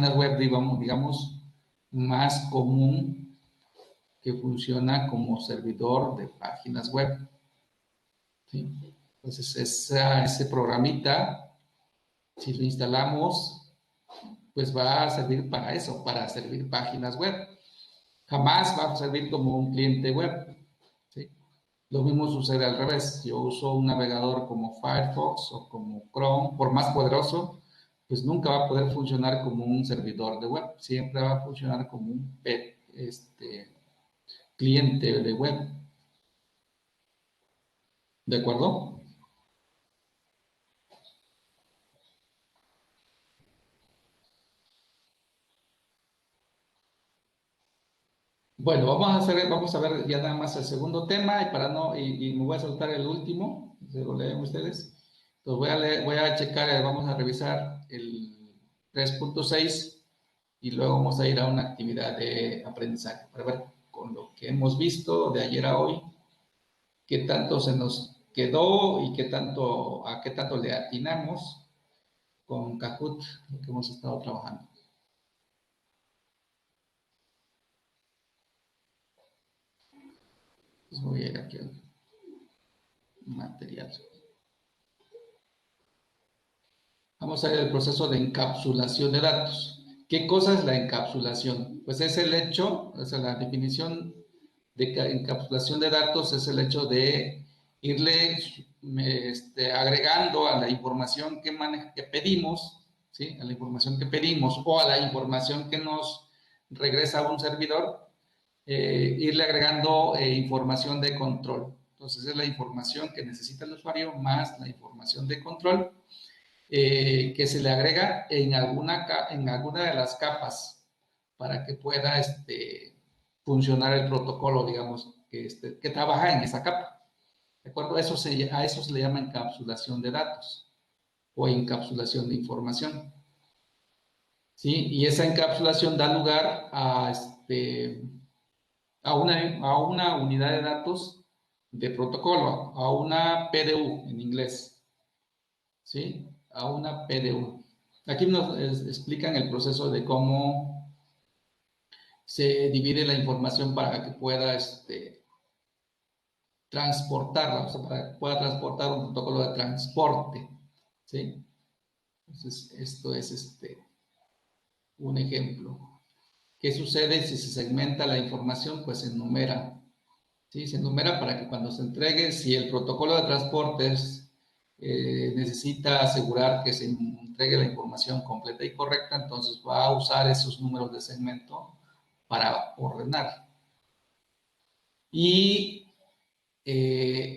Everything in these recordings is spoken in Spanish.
páginas web, digamos, más común que funciona como servidor de páginas web. ¿Sí? Entonces, ese programita, si lo instalamos, pues va a servir para eso, para servir páginas web. Jamás va a servir como un cliente web. ¿Sí? Lo mismo sucede al revés. Yo uso un navegador como Firefox o como Chrome, por más poderoso, pues nunca va a poder funcionar como un servidor de web. Siempre va a funcionar como un cliente de web. ¿De acuerdo? Bueno, vamos a ver ya nada más el segundo tema y para no, y me voy a saltar el último, se lo leen ustedes. Entonces voy a checar, vamos a revisar el 3.6 y luego vamos a ir a una actividad de aprendizaje para ver con lo que hemos visto de ayer a hoy, qué tanto se nos quedó y a qué tanto le atinamos con Kahoot, lo que hemos estado trabajando. Pues voy a ir aquí al material. Vamos a ver el proceso de encapsulación de datos. ¿Qué cosa es la encapsulación? Pues es el hecho, o sea, la definición de encapsulación de datos es el hecho de irle agregando a la información que pedimos, ¿sí? A la información que pedimos o a la información que nos regresa a un servidor, irle agregando información de control. Entonces es la información que necesita el usuario más la información de control que se le agrega en alguna de las capas para que pueda funcionar el protocolo, digamos, que trabaja en esa capa. ¿De acuerdo? A eso se le llama encapsulación de datos o encapsulación de información. ¿Sí? Y esa encapsulación da lugar a una unidad de datos de protocolo, a una PDU en inglés. ¿Sí? A una PDU. Aquí nos explican el proceso de cómo se divide la información para que pueda transportarla, o sea, para que pueda transportar un protocolo de transporte. ¿Sí? Entonces, esto es un ejemplo. ¿Qué sucede si se segmenta la información? Pues se enumera. ¿Sí? Se enumera para que cuando se entregue, si el protocolo de transportes necesita asegurar que se entregue la información completa y correcta, entonces va a usar esos números de segmento para ordenar. Y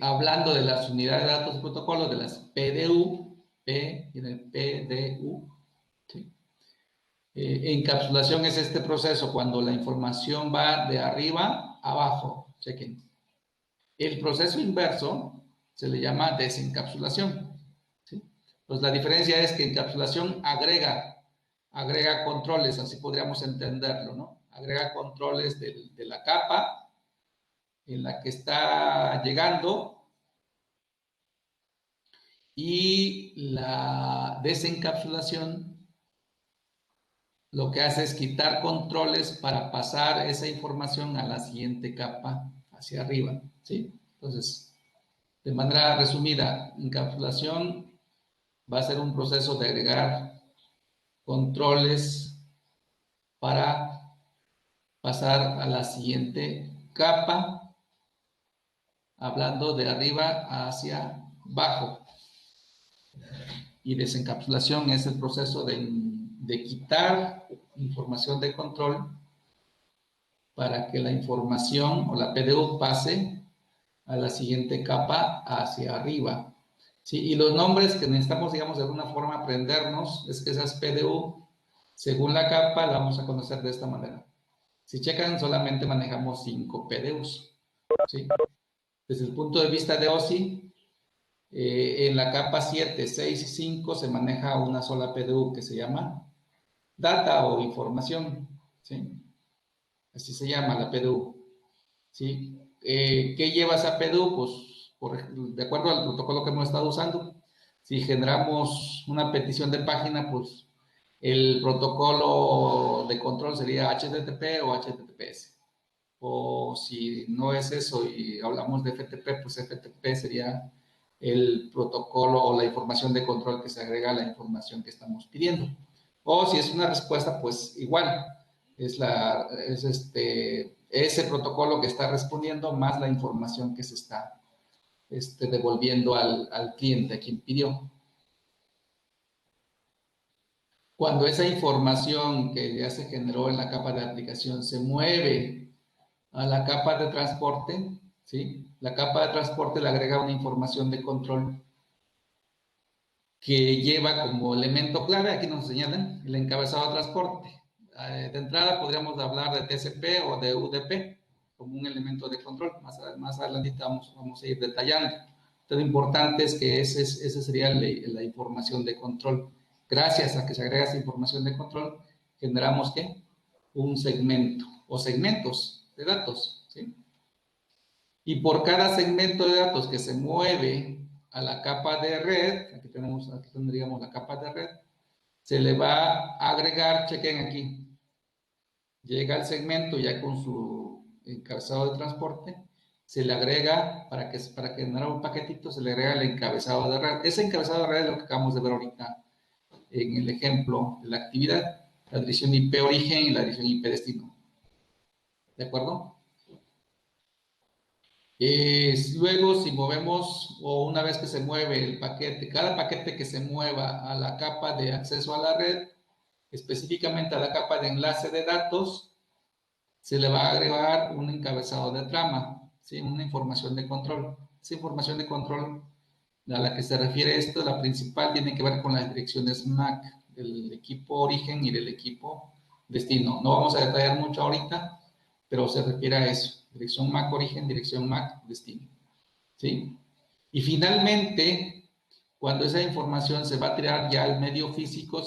hablando de las unidades de datos de protocolo, de las PDU, P y el PDU, ¿sí? Encapsulación es este proceso cuando la información va de arriba a abajo. Chequen. El proceso inverso se le llama desencapsulación. ¿Sí? Pues la diferencia es que encapsulación agrega controles, así podríamos entenderlo, ¿no? Agrega controles de la capa en la que está llegando y la desencapsulación lo que hace es quitar controles para pasar esa información a la siguiente capa hacia arriba, ¿sí? Entonces, de manera resumida, encapsulación va a ser un proceso de agregar controles para pasar a la siguiente capa, hablando de arriba hacia abajo. Y desencapsulación es el proceso de quitar información de control para que la información o la PDU pase a la siguiente capa hacia arriba. ¿Sí? Y los nombres que necesitamos, digamos, de alguna forma aprendernos es que esas PDU, según la capa, la vamos a conocer de esta manera. Si checan, solamente manejamos 5 PDUs. ¿Sí? Desde el punto de vista de OSI, en la capa 7, 6 y 5 se maneja una sola PDU que se llama data o información. ¿Sí? Así se llama la PDU. ¿Sí? ¿Qué lleva esa PDU? Pues, de acuerdo al protocolo que hemos estado usando, si generamos una petición de página, pues El protocolo de control sería HTTP o HTTPS. O si no es eso y hablamos de FTP, pues FTP sería el protocolo o la información de control que se agrega a la información que estamos pidiendo. O si es una respuesta, pues igual, ese protocolo que está respondiendo más la información que se está devolviendo al cliente, a quien pidió. Cuando esa información que ya se generó en la capa de aplicación se mueve a la capa de transporte, ¿sí? La capa de transporte le agrega una información de control que lleva como elemento clave, aquí nos señalan, el encabezado de transporte. De entrada podríamos hablar de TCP o de UDP como un elemento de control. Más adelante vamos a ir detallando. Entonces, lo importante es que esa sería la información de control. Gracias a que se agrega esa información de control, generamos ¿qué? Un segmento o segmentos de datos, ¿sí? Y por cada segmento de datos que se mueve a la capa de red, aquí tendríamos la capa de red, se le va a agregar, chequen aquí, llega el segmento ya con su encabezado de transporte, se le agrega, para que generar un paquetito, se le agrega el encabezado de red. Ese encabezado de red es lo que acabamos de ver ahorita en el ejemplo de la actividad, la dirección IP origen y la dirección IP destino. ¿De acuerdo? Luego, si movemos, o una vez que se mueve el paquete, cada paquete que se mueva a la capa de acceso a la red, específicamente a la capa de enlace de datos, se le va a agregar un encabezado de trama, ¿sí? Una información de control. Esa información de control a la que se refiere esto, la principal, tiene que ver con las direcciones MAC del equipo origen y del equipo destino. No vamos a detallar mucho ahorita, pero se refiere a eso. Dirección MAC origen, dirección MAC destino. ¿Sí? Y finalmente, cuando esa información se va a tirar ya al medio físico,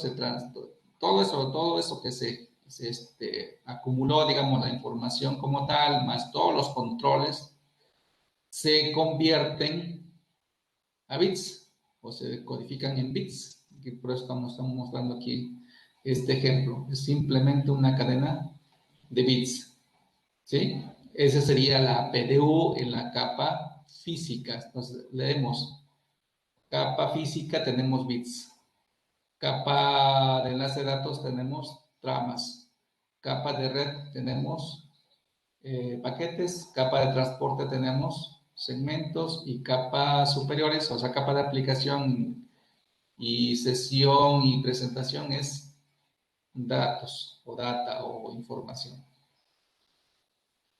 todo eso que se acumuló, digamos, la información como tal, más todos los controles, se convierten a bits o se codifican en bits. Y por eso estamos mostrando aquí este ejemplo. Es simplemente una cadena de bits. ¿Sí? Esa sería la PDU en la capa física. Entonces, leemos capa física, tenemos bits. Capa de enlace de datos, tenemos tramas. Capa de red, tenemos paquetes. Capa de transporte, tenemos segmentos. Y capas superiores, o sea, capa de aplicación y sesión y presentación es datos o data o información.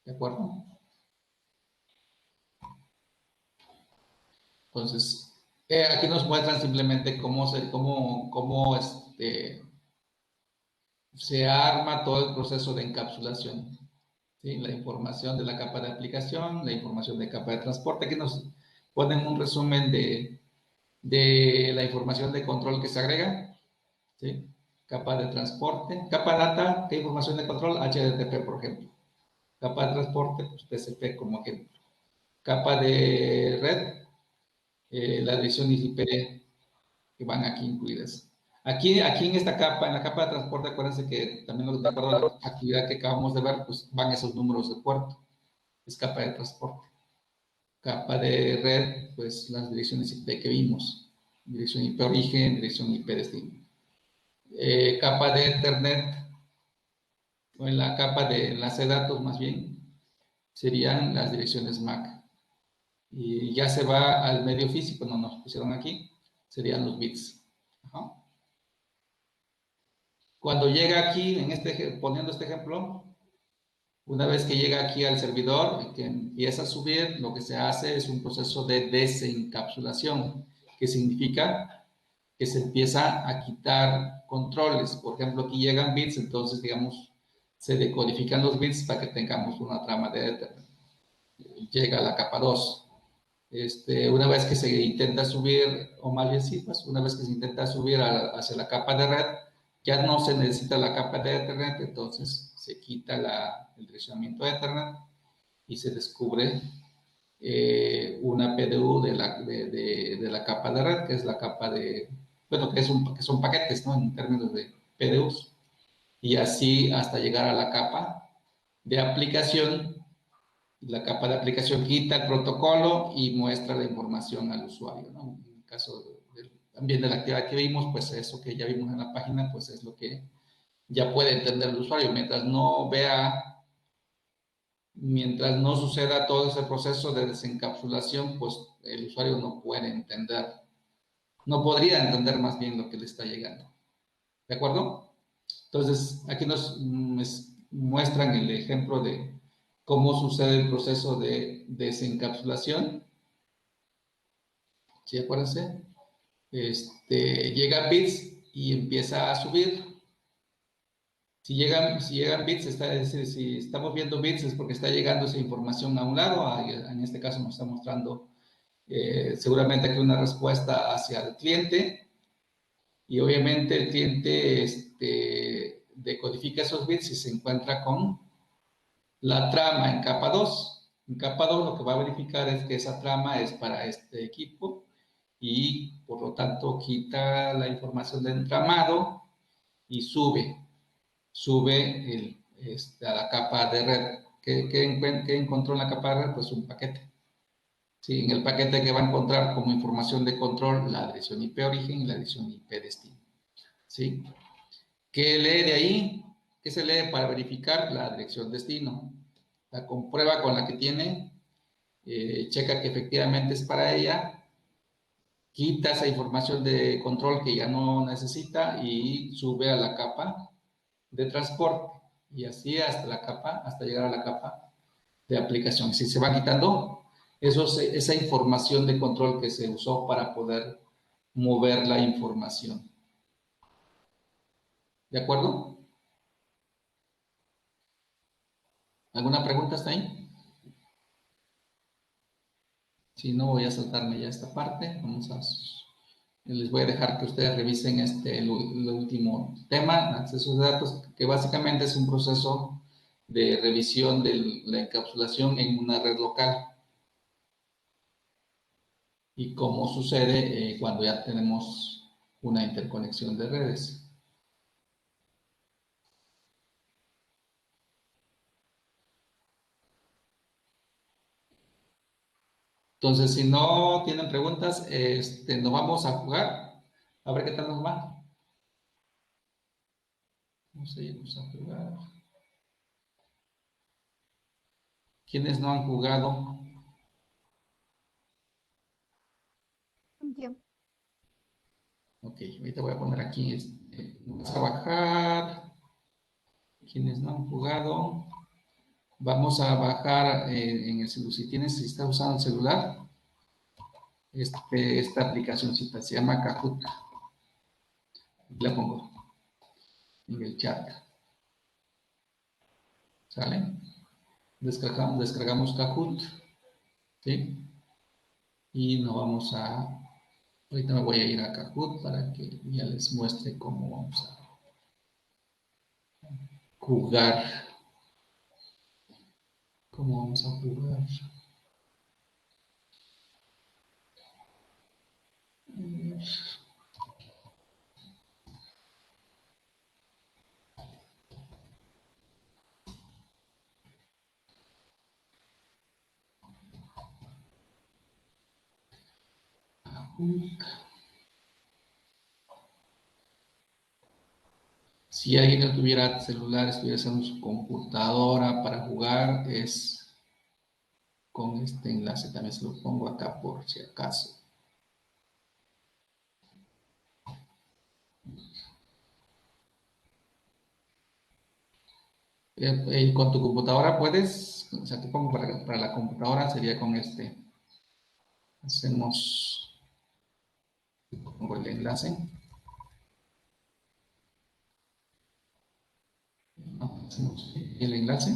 ¿De acuerdo? Entonces, aquí nos muestran simplemente cómo se arma todo el proceso de encapsulación. ¿Sí? La información de la capa de aplicación, la información de capa de transporte. Aquí nos ponen un resumen de la información de control que se agrega. ¿Sí? Capa de transporte. Capa data, ¿qué información de control? HTTP, por ejemplo. Capa de transporte, pues TCP como ejemplo. Capa de red, la dirección IP que van aquí incluidas. Aquí en esta capa, en la capa de transporte, acuérdense que también de acuerdo a la actividad que acabamos de ver, pues van esos números de puerto. Es capa de transporte. Capa de red, pues las direcciones IP que vimos. Dirección IP origen, dirección IP destino. Capa de Ethernet, o en la capa de enlace de datos más bien, serían las direcciones MAC. Y ya se va al medio físico, no nos pusieron aquí, serían los bits. Ajá. Cuando llega aquí, poniendo este ejemplo, una vez que llega aquí al servidor y que empieza a subir, lo que se hace es un proceso de desencapsulación, que significa que se empieza a quitar controles. Por ejemplo, aquí llegan bits, entonces, digamos, se decodifican los bits para que tengamos una trama de Ethernet. Llega a la capa 2. Una vez que se intenta subir, o más bien sí, pues una vez que se intenta subir hacia la capa de red, ya no se necesita la capa de Ethernet, entonces se quita el direccionamiento de Ethernet y se descubre una PDU de la capa de red, que es la capa de, bueno, que son paquetes, ¿no? En términos de PDUs, y así hasta llegar a la capa de aplicación. La capa de aplicación quita el protocolo y muestra la información al usuario, ¿no? En el caso también de la actividad que vimos, pues eso que ya vimos en la página, pues es lo que ya puede entender el usuario. Mientras no suceda todo ese proceso de desencapsulación, pues el usuario no puede entender, no podría entender más bien lo que le está llegando. ¿De acuerdo? Entonces, aquí nos muestran el ejemplo de cómo sucede el proceso de desencapsulación. ¿Sí? Acuérdense. Llega bits y empieza a subir. Si llegan bits, es decir, si estamos viendo bits es porque está llegando esa información a un lado. En este caso nos está mostrando seguramente aquí una respuesta hacia el cliente. Y obviamente el cliente decodifica esos bits y se encuentra con la trama en capa 2. En capa 2 lo que va a verificar es que esa trama es para este equipo y por lo tanto quita la información del entramado y sube a la capa de red. ¿Qué encontró en la capa de red? Pues un paquete. Sí, en el paquete que va a encontrar como información de control la dirección IP origen y la dirección IP destino. ¿Sí? ¿Qué lee de ahí? ¿Qué se lee para verificar la dirección destino? La comprueba con la que tiene, checa que efectivamente es para ella, quita esa información de control que ya no necesita y sube a la capa de transporte y así hasta llegar a la capa de aplicación. Si se va quitando esa información de control que se usó para poder mover la información. ¿De acuerdo? ¿Alguna pregunta hasta ahí? Si no, voy a saltarme ya esta parte. Les voy a dejar que ustedes revisen el último tema, acceso de datos, que básicamente es un proceso de revisión de la encapsulación en una red local. Y cómo sucede cuando ya tenemos una interconexión de redes. Entonces, si no tienen preguntas, nos vamos a jugar. A ver qué tal nos va. Vamos a irnos a jugar. ¿Quiénes no han jugado? Yo. Ok, ahorita voy a poner aquí. Vamos a bajar. ¿Quiénes no han jugado? Vamos a bajar en el celular. Si estás usando el celular, esta aplicacióncita se llama Kahoot. La pongo en el chat. ¿Sale? Descargamos Kahoot, ¿sí? Y nos vamos ahorita me voy a ir a Kahoot para que ya les muestre cómo vamos a jugar. ¿Cómo vamos a jugar? Si alguien no tuviera celular, estuviera usando su computadora para jugar, es con este enlace. También se lo pongo acá por si acaso. Con tu computadora puedes, o sea, te pongo para la computadora, sería con pongo el enlace. Hacemos el enlace.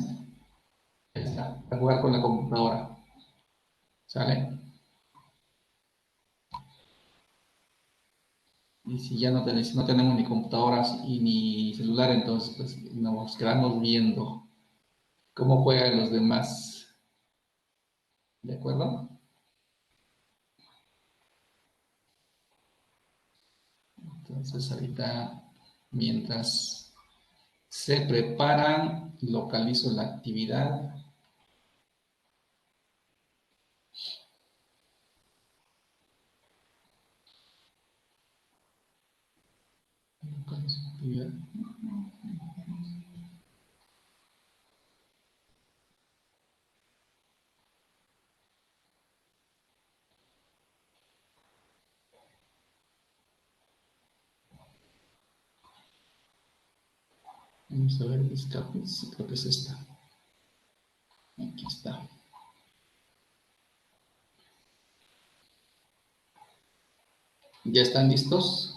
Ahí está, para jugar con la computadora. ¿Sale? Y si ya no tenemos ni computadoras y ni celular, entonces pues, nos quedamos viendo cómo juegan los demás. ¿De acuerdo? Entonces ahorita Mientras se preparan, localizo la actividad. Localizo la actividad. Vamos a ver mis capas, creo que es esta. Aquí está. ¿Ya están listos?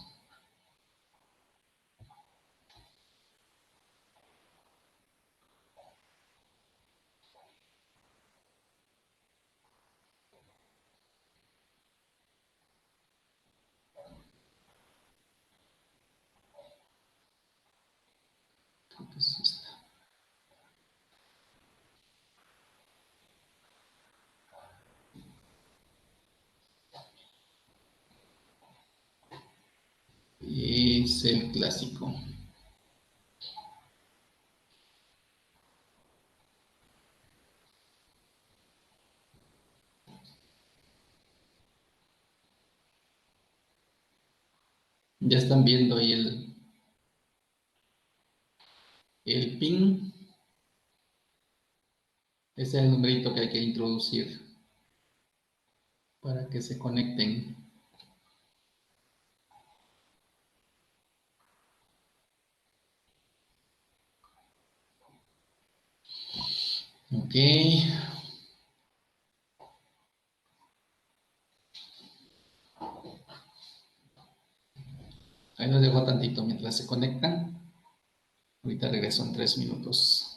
Creo que es esta. Es el clásico. Ya están viendo ahí el pin. Ese es el numerito que hay que introducir para que se conecten. Ok. Ahí los dejo tantito mientras se conectan. Ahorita regreso en 3 minutos.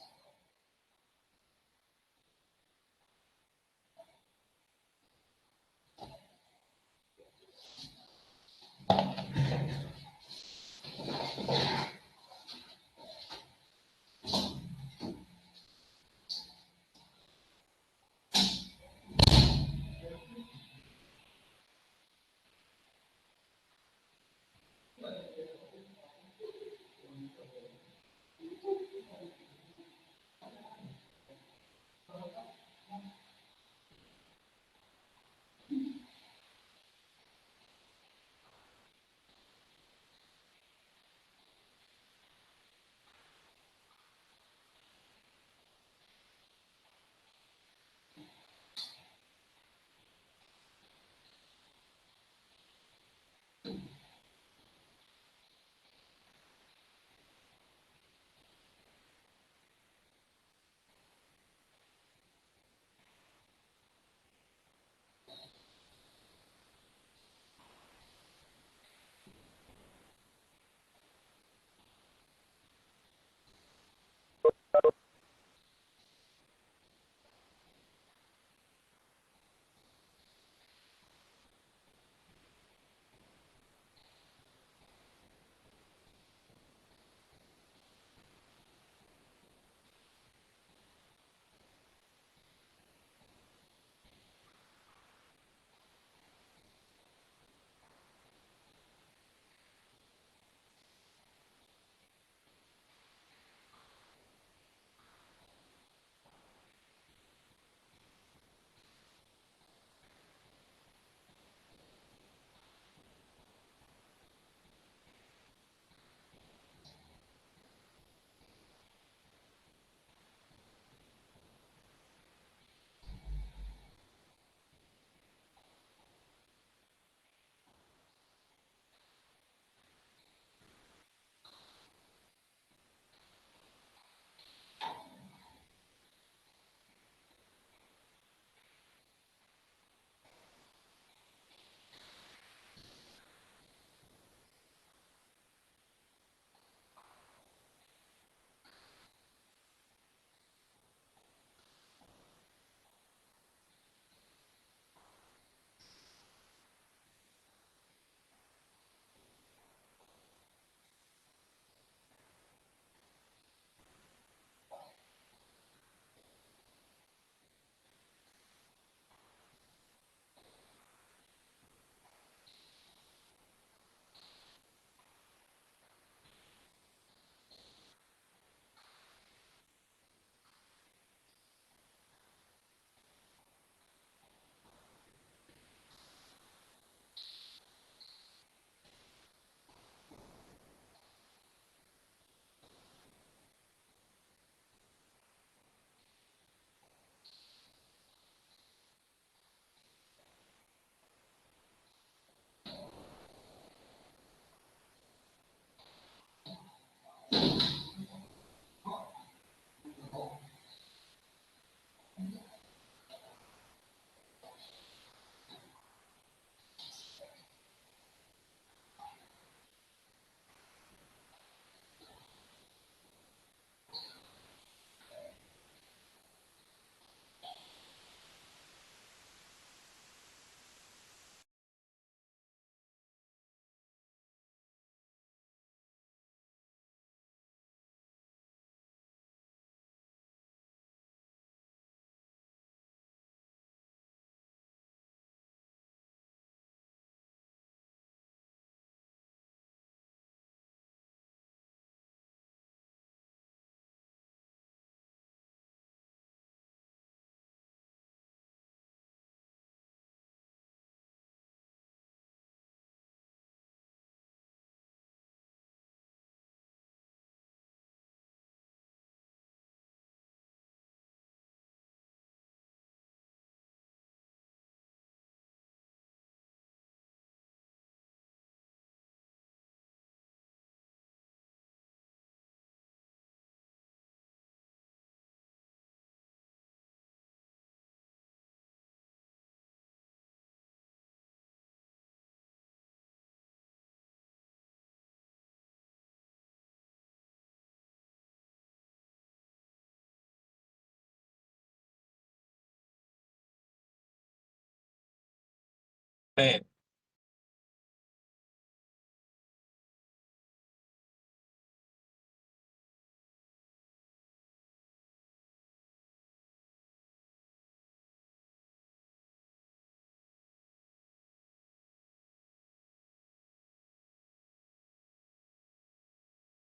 B.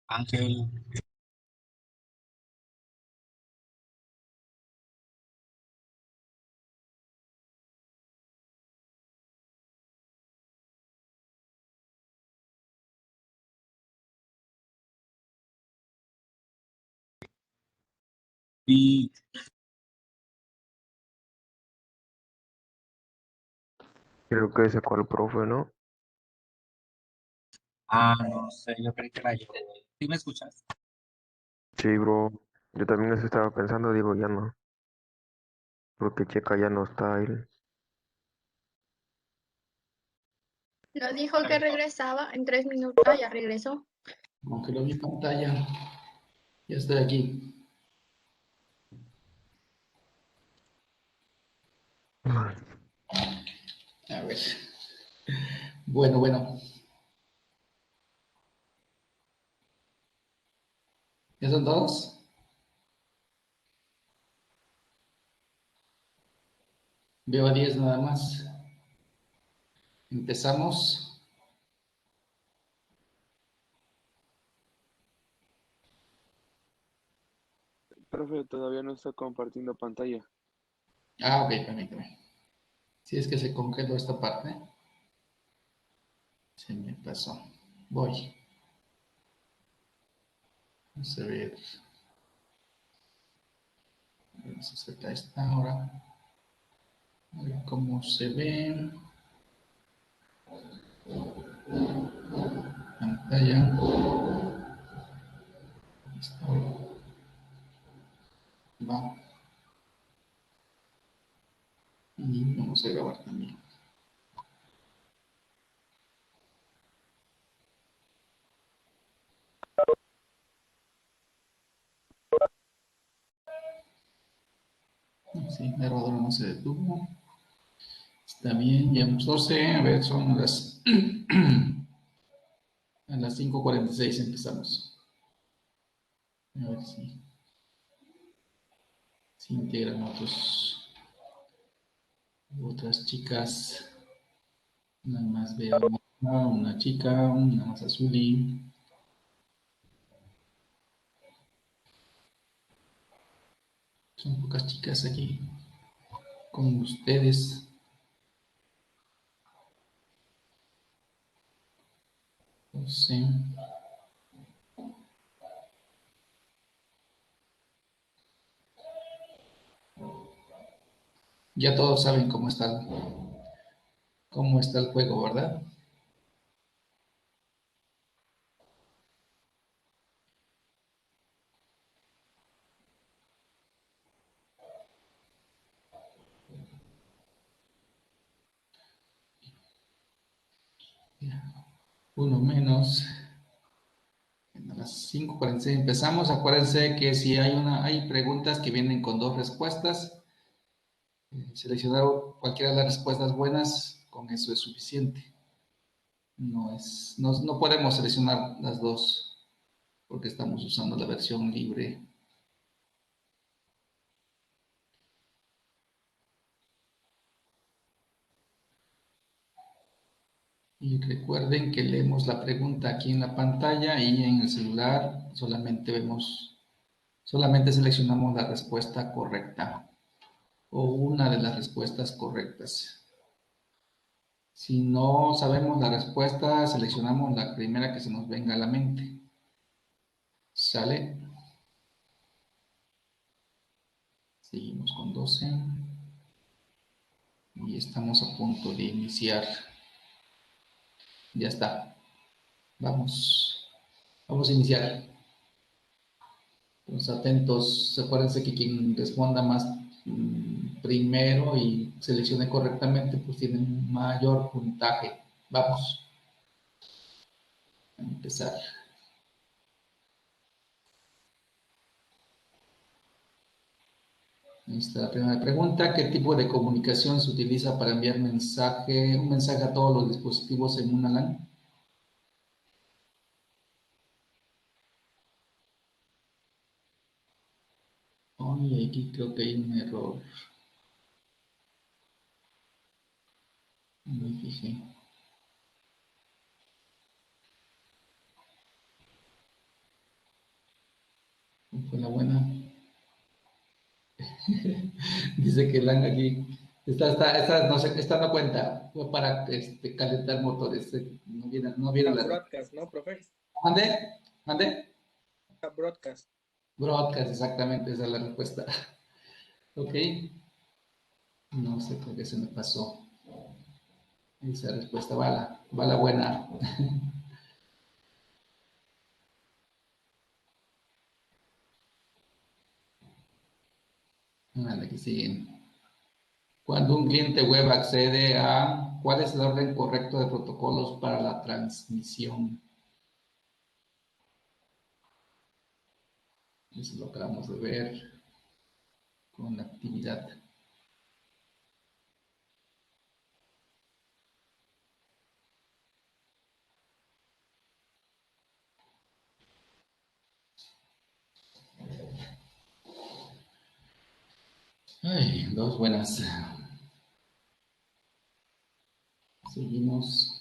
Ángel. Y Creo que ese cual profe, ¿no? no sé, yo creí que era yo. ¿Sí me escuchas? Sí, bro. Yo también eso estaba pensando, digo, ya no. Porque Checa ya no está él. Nos dijo que regresaba en 3 minutos. Ah, ya regresó. Aunque lo vi en pantalla, ya estoy aquí. A ver. Bueno. ¿Ya son todos? Veo a 10 nada más. Empezamos. Profe, todavía no está compartiendo pantalla. Ah, ok, permíteme. Si es que se congeló esta parte, se me pasó. Voy. Vamos a ver. Vamos a acercar esta ahora. A ver cómo se ve. Pantalla. Listo. Va. Y vamos a grabar también. Sí, la grabadora no se detuvo. Está bien, ya 12. A ver, son a las 5:46 empezamos. A ver si integran otras chicas. Nada más veo una chica, una más azul y son pocas chicas aquí con ustedes. No sé. Ya todos saben cómo está el juego, ¿verdad? Uno menos. A las 5:46 empezamos. Acuérdense que si hay preguntas que vienen con dos respuestas, seleccionar cualquiera de las respuestas buenas, con eso es suficiente. No podemos seleccionar las dos porque estamos usando la versión libre. Y recuerden que leemos la pregunta aquí en la pantalla y en el celular solamente seleccionamos la respuesta correcta o una de las respuestas correctas. Si no sabemos la respuesta, seleccionamos la primera que se nos venga a la mente. ¿Sale? Seguimos con 12 y estamos a punto de iniciar. Ya está. Vamos a iniciar. Pues atentos, acuérdense que quien responda más primero y seleccione correctamente, pues tiene un mayor puntaje. Vamos a empezar. Ahí está la primera pregunta. ¿Qué tipo de comunicación se utiliza para enviar un mensaje a todos los dispositivos en una LAN? Ay, aquí creo que hay un error. No me fijé. ¿Cuál fue la buena? Dice que LAN aquí. Esta, no, esta no cuenta. Fue para calentar motores. No viene la. Broadcast, ¿no, profe? ¿Mande? ¿Mande? Broadcast. Broadcast, exactamente, esa es la respuesta. Ok. No sé por qué se me pasó esa respuesta. Va la buena. Vale, aquí siguen. Cuando un cliente web accede a cuál es el orden correcto de protocolos para la transmisión. Eso lo acabamos de ver con la actividad. Ay, dos buenas. Seguimos.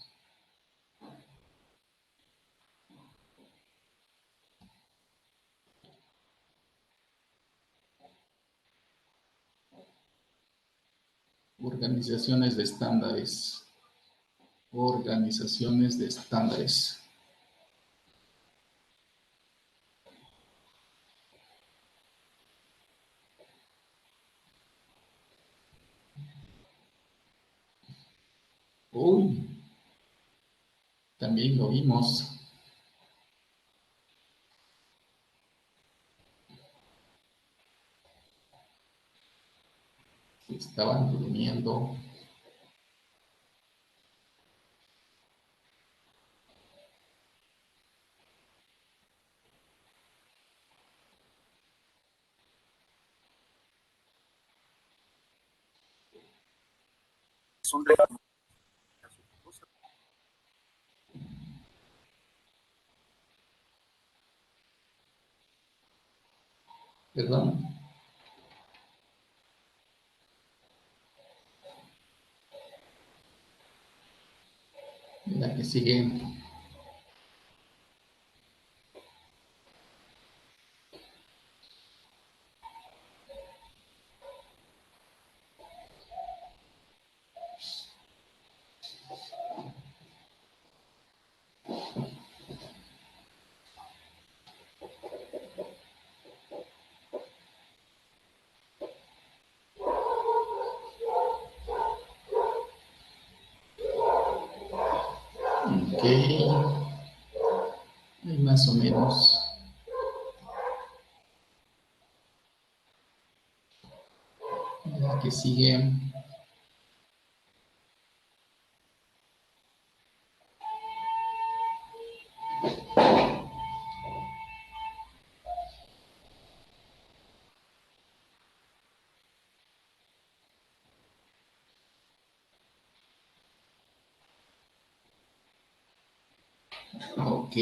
Organizaciones de estándares. Organizaciones de estándares. Uy, también lo vimos. Estaban durmiendo. Son de Perdón. La que sigue. Ok. Ahí más o menos. La que sigue. Ok.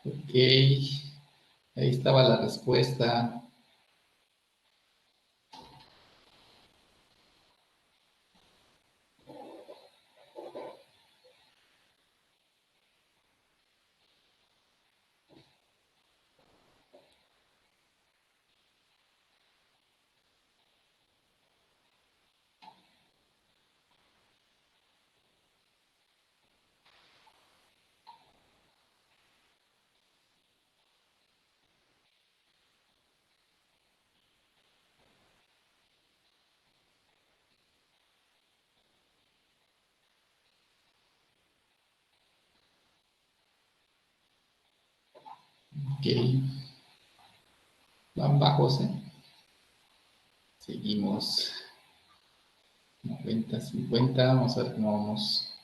Ok. Ahí estaba la respuesta. Ok. Van bajos, ¿eh? Seguimos. 90, 50. Vamos a ver cómo vamos.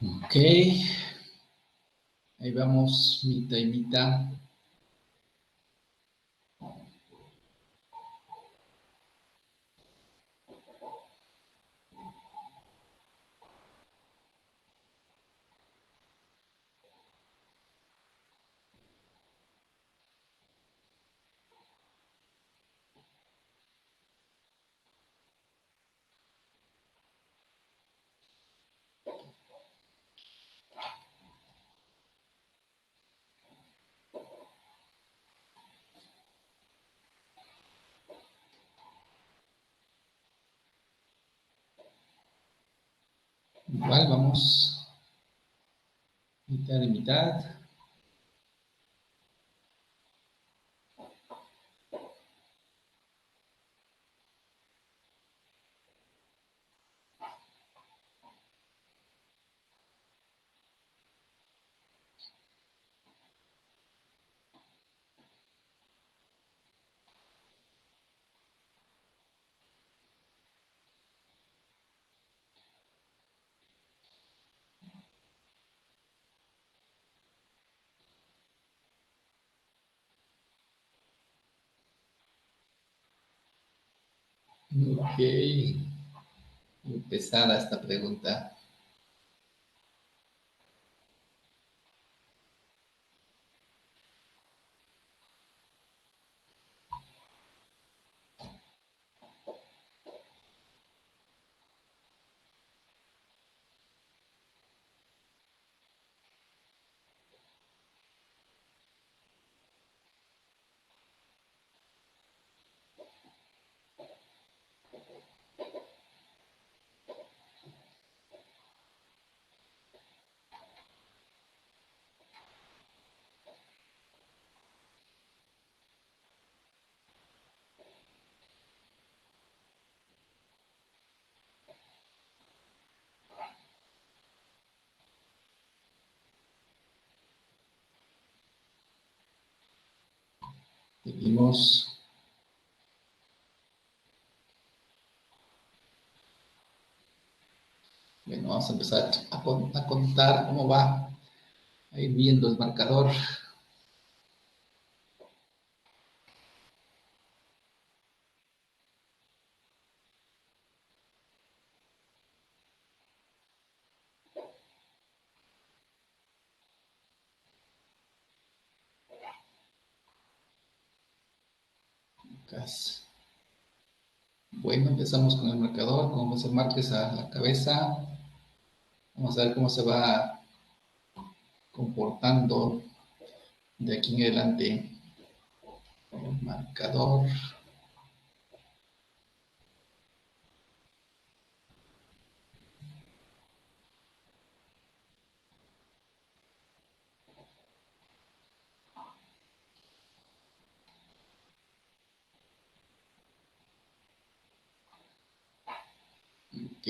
Ok. Ahí vamos, mitad y mitad. Igual vamos mitad y mitad. Ok. Muy pesada esta pregunta. Seguimos. Bueno, vamos a empezar a contar cómo va. A ir viendo el marcador. Bueno, empezamos con el marcador, con José Márquez a la cabeza. Vamos a ver cómo se va comportando de aquí en adelante el marcador. Ok.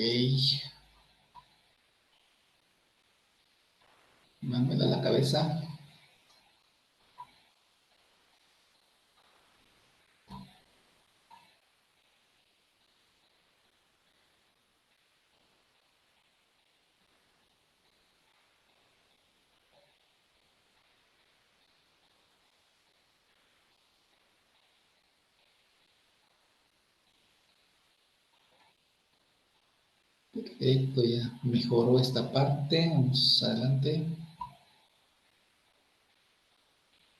Manuel a la cabeza. Perfecto, ya mejoró esta parte. Vamos adelante.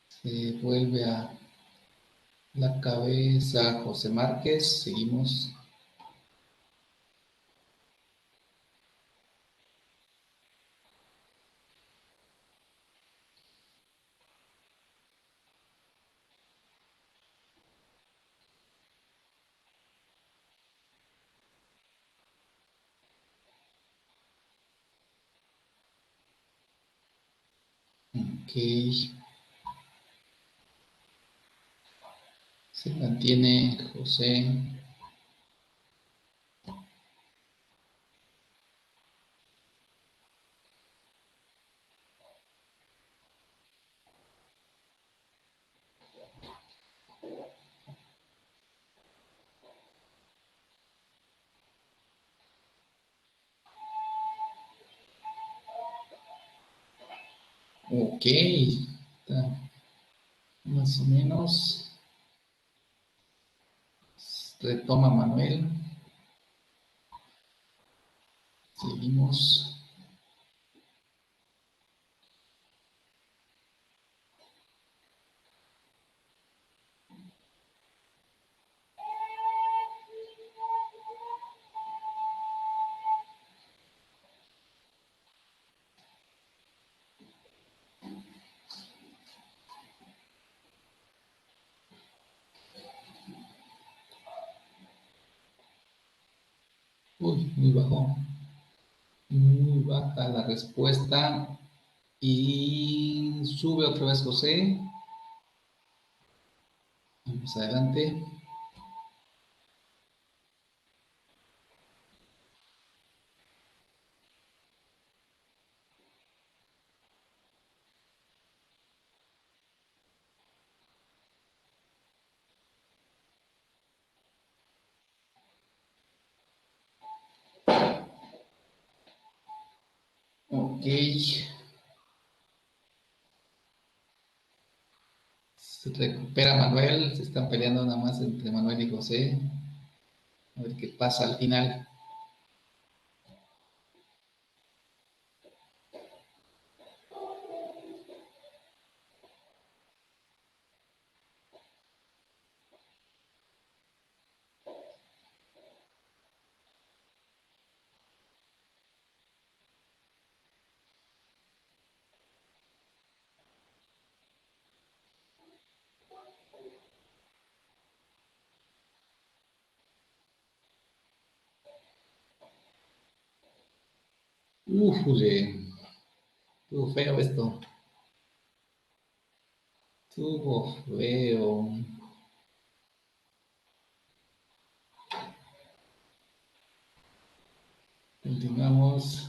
Se vuelve a la cabeza José Márquez. Seguimos. Ok. Se mantiene José. Ok. Está más o menos. Retoma Manuel. Seguimos. Uy, muy bajo. Muy baja la respuesta. Y sube otra vez José. Vamos adelante. Ok. Se recupera Manuel. Se están peleando nada más entre Manuel y José. A ver qué pasa al final. Uf, estuvo feo esto. Estuvo feo. Continuamos.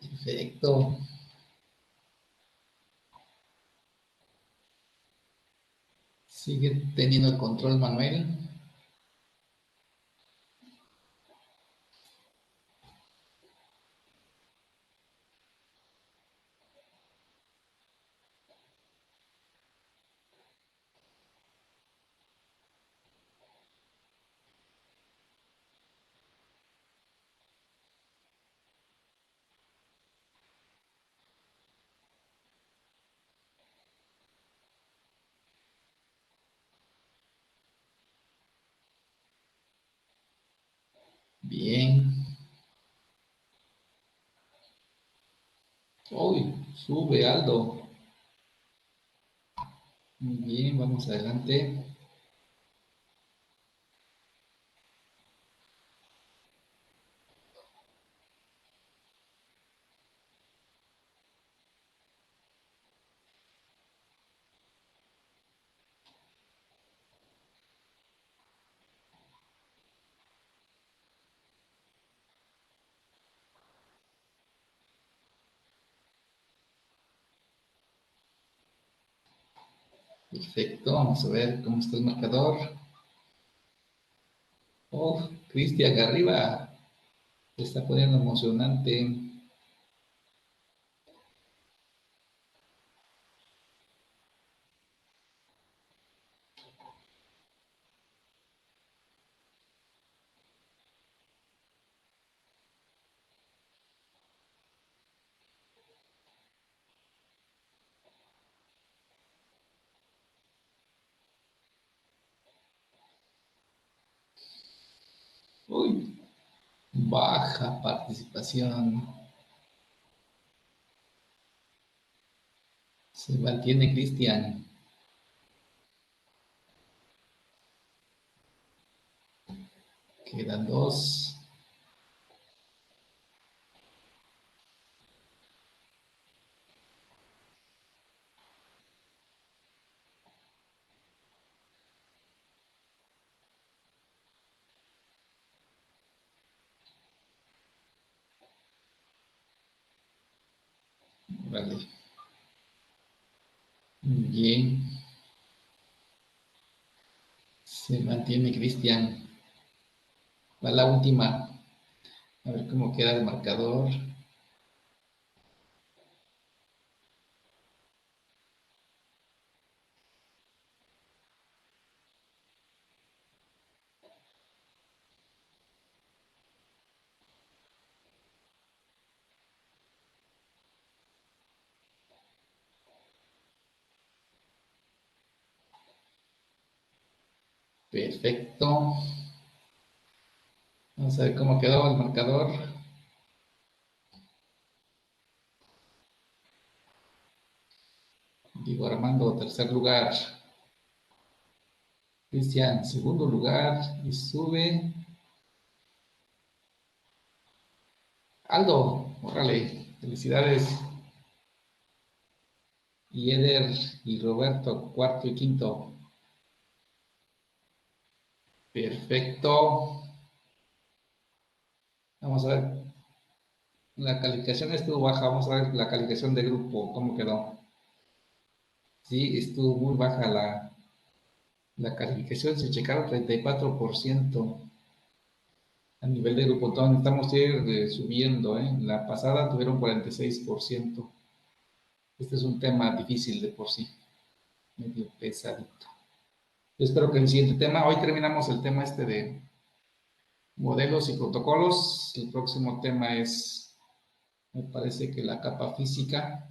Perfecto. Sigue teniendo el control Manuel. Bien. Uy, sube Aldo. Muy bien, vamos adelante. Perfecto, vamos a ver cómo está el marcador. Oh, Cristian arriba. Se está poniendo emocionante. Uy, baja participación. Se mantiene Cristian. Quedan 2. Vale. Bien. Se mantiene Cristian. Va la última. A ver cómo queda el marcador. Perfecto. Vamos a ver cómo quedó el marcador. Diego Armando, tercer lugar. Cristian, segundo lugar. Y sube Aldo. Órale, felicidades. Y Eder y Roberto, cuarto y quinto. Perfecto. Vamos a ver. La calificación estuvo baja. Vamos a ver la calificación de grupo, cómo quedó. Sí, estuvo muy baja la calificación. Se checaron 34%. A nivel de grupo, estamos subiendo. La pasada tuvieron 46%. Este es un tema difícil de por sí. Medio pesadito. Yo espero que el siguiente tema, hoy terminamos el tema de modelos y protocolos. El próximo tema es, me parece que la capa física.